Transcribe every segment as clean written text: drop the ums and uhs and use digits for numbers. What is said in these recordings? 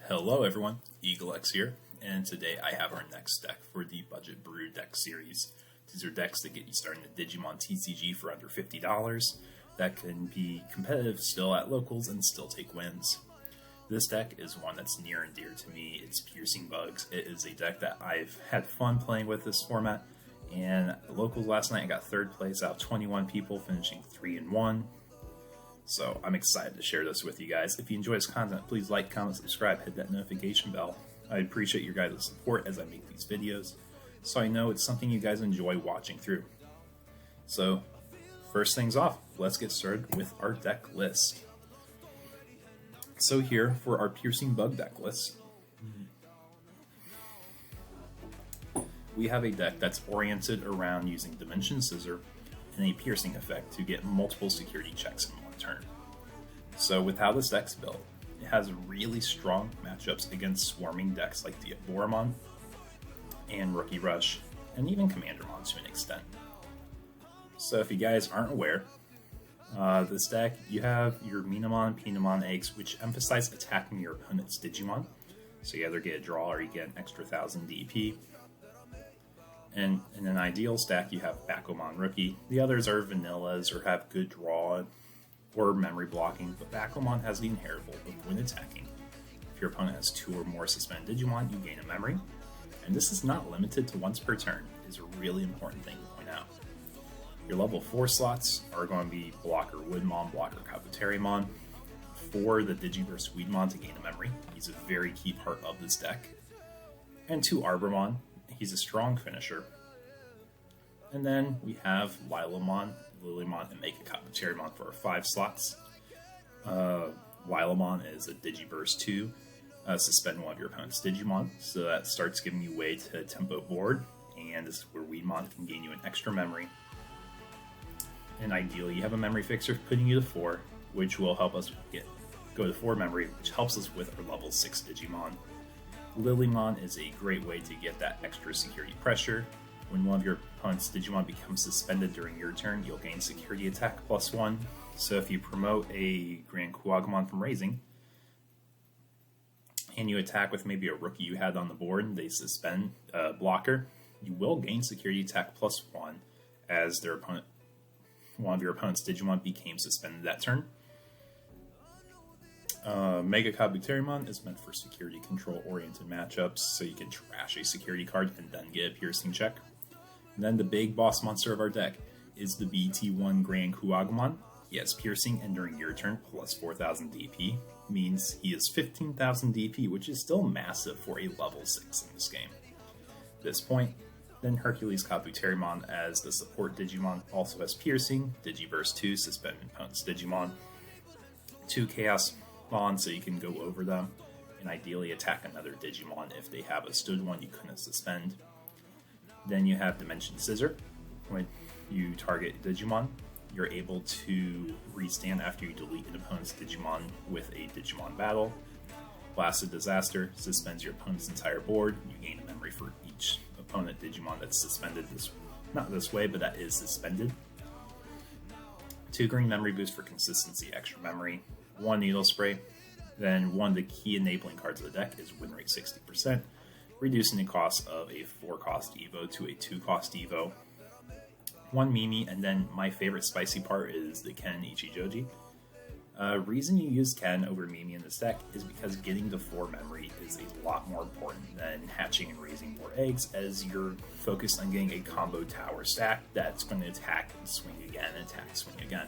Hello everyone, EagleX here, and today I have our next deck for the Budget Brew deck series. These are decks that get you starting the Digimon TCG for under $50 that can be competitive still at locals and still take wins. This deck is one that's near and dear to me. It's Piercing Bugs. It is a deck that I've had fun playing with this format, and at locals last night I got third place out of 21 people, finishing 3-1. So I'm excited to share this with you guys. If you enjoy this content, please like, comment, subscribe, hit that notification bell. I appreciate your guys' support as I make these videos, so I know it's something you guys enjoy watching through. So first things off, let's get started with our deck list. So here for our Piercing Bug deck list, we have a deck that's oriented around using Dimension Scissor and a piercing effect to get multiple security checks in one turn. So with how this deck's built, it has really strong matchups against swarming decks like the Boromon and Rookie Rush, and even Commandermon to an extent. So if you guys aren't aware, this deck, you have your Minamon, Pinamon eggs, which emphasize attacking your opponent's Digimon. So you either get a draw or you get an extra 1000 DP. And in an ideal stack, you have Bakumon Rookie. The others are vanillas or have good draw or memory blocking, but Bakumon has the inheritable of when attacking. If your opponent has 2 or more suspended Digimon, you gain a memory. And this is not limited to once per turn, is a really important thing to point out. Your level 4 slots are going to be Blocker Woodmon, Blocker Kabuterimon. For the Digiverse Weedmon to gain a memory, he's a very key part of this deck. And 2 Arbormon. He's a strong finisher. And then we have Lilamon, Lilymon, and Mega Kabuterimon for our 5 slots. Lilamon is a Digiburst 2. Suspend one of your opponent's Digimon, so that starts giving you way to tempo board, and this is where Weedmon can gain you an extra memory. And ideally, you have a memory fixer putting you to 4, which will help us go to 4 memory, which helps us with our level 6 Digimon. Lilymon is a great way to get that extra security pressure. When one of your opponent's Digimon becomes suspended during your turn, you'll gain security attack +1. So if you promote a Grand Kuwagumon from raising, and you attack with maybe a rookie you had on the board, and they suspend blocker, you will gain security attack +1 as one of your opponent's Digimon became suspended that turn. Mega Kabuterimon is meant for security control oriented matchups, so you can trash a security card and then get a piercing check. And then the big boss monster of our deck is the BT1 Grand Kuwagumon. He has piercing, and during your turn, plus 4000 DP, means he is 15,000 DP, which is still massive for a level 6 in this game. At this point, then Hercules Kabuterimon as the support Digimon also has piercing, Digiverse 2, suspend opponent's Digimon, 2 Chaos Mon, so you can go over them and ideally attack another Digimon if they have a stood one you couldn't suspend. Then you have Dimension Scissor. When you target Digimon, you're able to restand after you delete an opponent's Digimon with a Digimon battle. Blasted Disaster suspends your opponent's entire board. You gain a memory for each opponent Digimon that's suspended not this way, but that is suspended. 2 green memory boost for consistency, extra memory. 1 Needle Spray. Then one of the key enabling cards of the deck is win rate 60%, reducing the cost of a 4-cost Evo to a 2-cost Evo. 1 Mimi, and then my favorite spicy part is the Ken Ichijoji. Reason you use Ken over Mimi in this deck is because getting to 4 memory is a lot more important than hatching and raising more eggs, as you're focused on getting a combo tower stack that's going to attack and swing again, attack, swing again.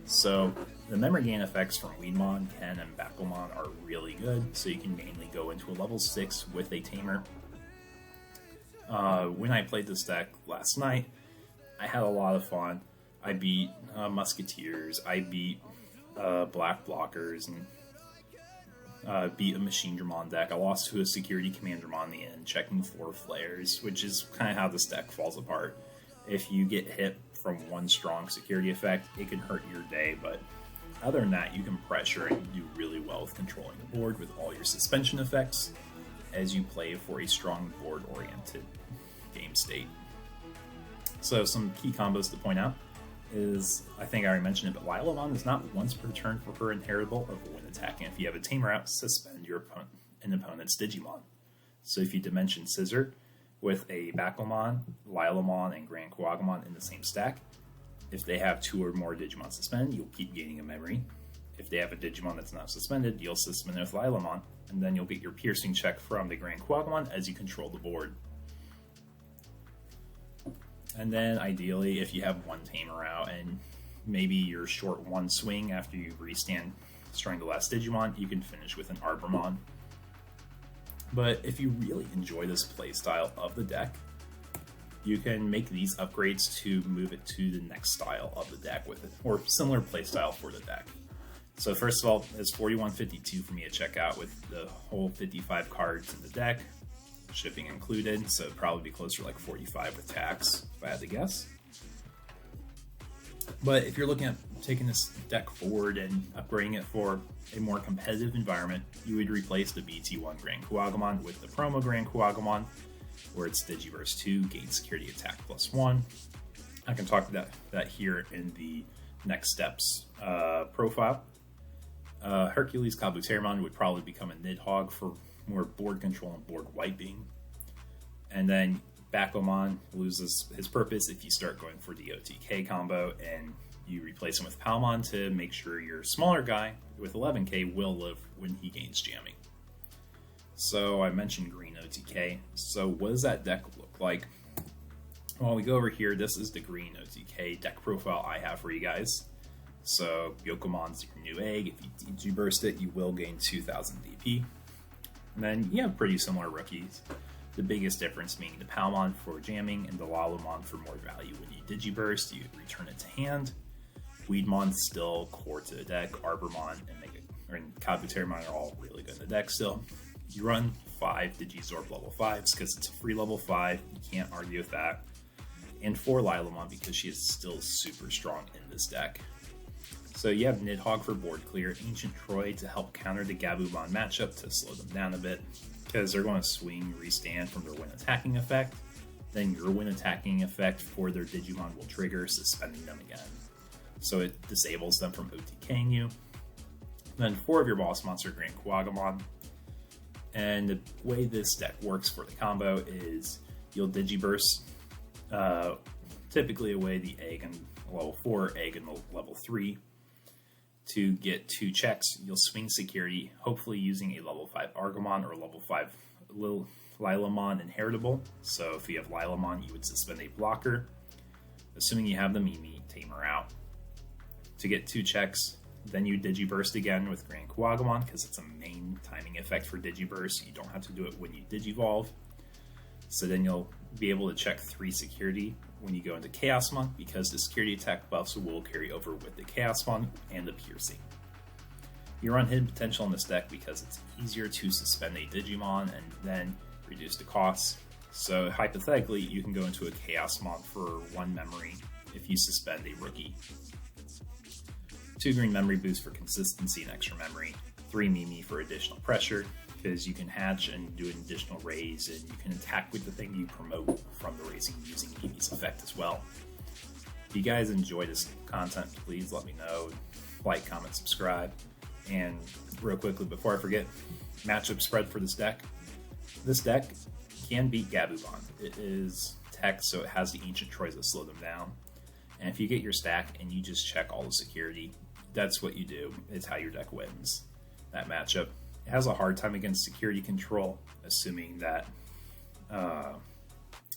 So the memory gain effects from Weedmon, Ken, and Bakumon are really good, so you can mainly go into a level 6 with a Tamer. When I played this deck last night, I had a lot of fun. I beat Musketeers, I beat Black Blockers, and beat a Machine Dramon deck. I lost to a Security Commandermon in the end, checking 4 flares, which is kind of how this deck falls apart. If you get hit from one strong security effect, it can hurt your day, but other than that, you can pressure and you do really well with controlling the board with all your suspension effects as you play for a strong board-oriented game state. So some key combos to point out is, I think I already mentioned it, but Lilamon is not once per turn for her inheritable of when attacking. If you have a tamer out, suspend your opponent, an opponent's Digimon. So if you Dimension Scissor with a Bakuman, Lilamon, and Grand Kuwagamon in the same stack, if they have 2 or more Digimon suspended, you'll keep gaining a memory. If they have a Digimon that's not suspended, you'll suspend it with Lilamon, and then you'll get your piercing check from the Grand Kuwagamon as you control the board. And then ideally, if you have 1 Tamer out and maybe you're short 1 swing after you restand destroying the last Digimon, you can finish with an Arbomon. But if you really enjoy this playstyle of the deck, you can make these upgrades to move it to the next style of the deck with it, or similar playstyle for the deck. So first of all, it's $41.52 for me to check out with the whole 55 cards in the deck, shipping included, so it'd probably be closer to like 45 with tax, if I had to guess. But if you're looking at taking this deck forward and upgrading it for a more competitive environment, you would replace the BT1 Grand Kuwagamon with the promo Grand Kuwagamon, where it's Digiverse 2, gain security attack +1. I can talk about that here in the next steps profile. Hercules Kabuterimon would probably become a Nidhogg for more board control and board wiping. And then Bakuman loses his purpose if you start going for the OTK combo and you replace him with Palmon to make sure your smaller guy with 11k will live when he gains jamming. So I mentioned green OTK. So what does that deck look like? Well, we go over here. This is the green OTK deck profile I have for you guys. So Yokomon's your new egg. If you burst it, you will gain 2000 DP. And then you have pretty similar rookies. The biggest difference being the Palmon for jamming and the Lilamon for more value. When you Digiburst, you return it to hand. Weedmon's still core to the deck. Arbomon and Kabuterimon are all really good in the deck still. You run 5 Digizorb level 5s because it's a free level 5. You can't argue with that. And 4 Lilamon because she is still super strong in this deck. So you have Nidhogg for board clear, Ancient Troy to help counter the Gabumon matchup to slow them down a bit, because they're going to swing, restand from their win attacking effect. Then your win attacking effect for their Digimon will trigger, suspending them again. So it disables them from OTKing you. Then 4 of your boss monster Grand Kuwagamon. And the way this deck works for the combo is you'll Digiburst, typically away the egg in level 4, egg in level 3. To get 2 checks, you'll swing security, hopefully using a level 5 Argomon or level 5 Lilamon inheritable. So if you have Lilamon, you would suspend a blocker, assuming you have the Mimi Tamer out. To get 2 checks, then you Digiburst again with Grand Kuwagamon, because it's a main timing effect for Digiburst. You don't have to do it when you Digivolve. So then you'll be able to check 3 security when you go into Chaosmon, because the security attack buffs will carry over with the Chaosmon and the piercing. You run hidden potential in this deck because it's easier to suspend a Digimon and then reduce the costs. So hypothetically, you can go into a Chaosmon for 1 memory if you suspend a rookie. 2 green memory boosts for consistency and extra memory. 3 Mimi for additional pressure, because you can hatch and do an additional raise, and you can attack with the thing you promote from the raising using Mimi's effect as well. If you guys enjoy this content, please let me know. Like, comment, subscribe. And real quickly, before I forget, matchup spread for this deck. This deck can beat Gabumon. It is tech, so it has the Ancient Troys that slow them down. And if you get your stack and you just check all the security, that's what you do. It's how your deck wins that matchup. It has a hard time against security control, assuming that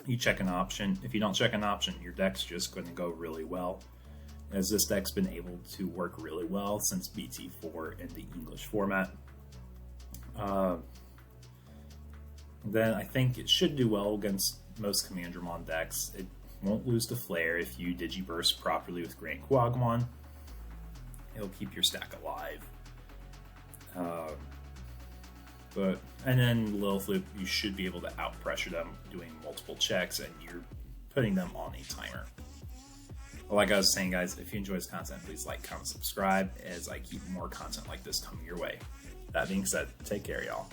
you check an option. If you don't check an option, your deck's just going to go really well, as this deck's been able to work really well since BT4 in the English format. Then I think it should do well against most Commandramon decks. It won't lose to Flare if you Digiburst properly with Grand Kuwagamon. It'll keep your stack alive. And then Lilithloop, you should be able to out-pressure them doing multiple checks, and you're putting them on a timer. Well, like I was saying, guys, if you enjoy this content, please like, comment, subscribe, as I keep more content like this coming your way. That being said, take care, y'all.